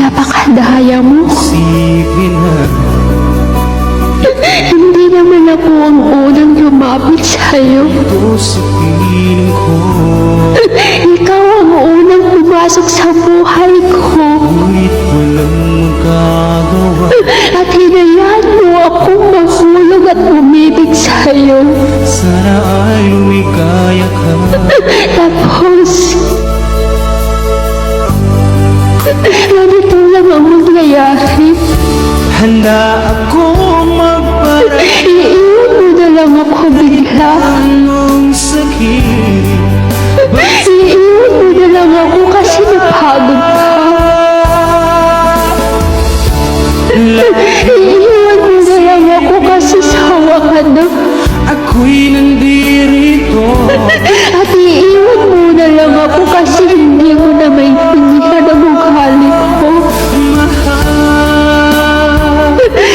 Napakadaya mo. Isipin na Hindi naman ako ang unang lumapit sa'yo. ito sa piling ko. Ikaw ang unang pumasok sa buhay ko. Ngunit walang magagawa. At hinayaan mo akong mahulog at umibig sa'yo. Sana ay lumikaya ka. Tapos, ganito lang ang mangyayari. Handa akong magparay Iiwan mo na lang ako bigla. ng sakit. Iiwan mo na lang ako kasi napagod ka. Iiwan mo na lang ako kasi sawa ka na. Ako'y nandirito. At iiwan mo na lang ako kasi hindi mo na maintindihan ang ugali ko.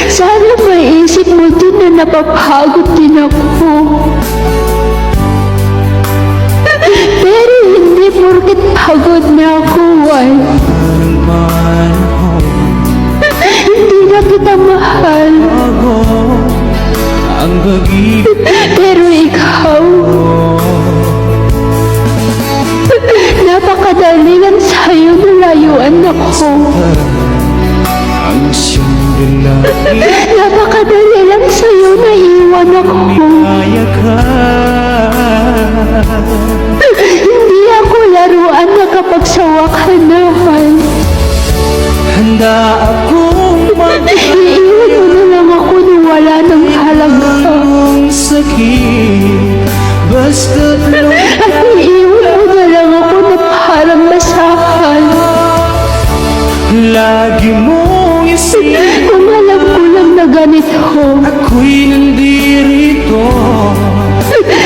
Sana maisip mo din na napapagod din ako. Pero hindi porket pagod na ako ay hindi na kita mahal. Ako ang pag-ibig Pero ikaw, napakadali lang sa'yo na layuan ako. ang siyang lalaki. Napakadali lang sa'yo na iwan ako. Kaya ka. Hindi ako laruan na kapag sawa ka na. Handa akong Iiwan mo na lang ako nung wala ng halaga. magpalang sakit. Basta't At iiwan mo na lang ako na parang masakan. lagi mong isip. Kung alam ko lang na ganito, Ako'y nandirito.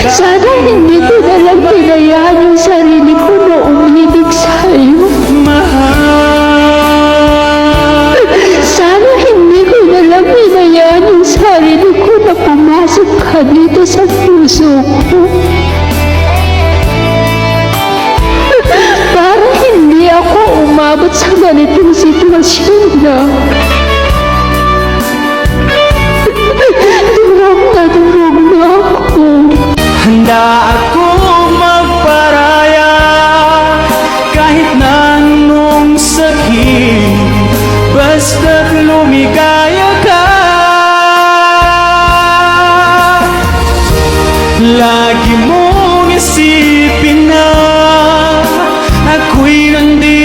sana hindi ko na lang pinayaan yung sarili ko na umibig sa'yo. Mahal. Sana hindi ko na lang pinayaan yung sarili ko na pumasok ka dito sa puso ko. Para hindi ako umabot sa ganitong sitwasyon na durog na ako. Handa akong magparaya kahit na anong sakit. Basta't lumikaya ka. Lagi mong isipin na ako'y nandito.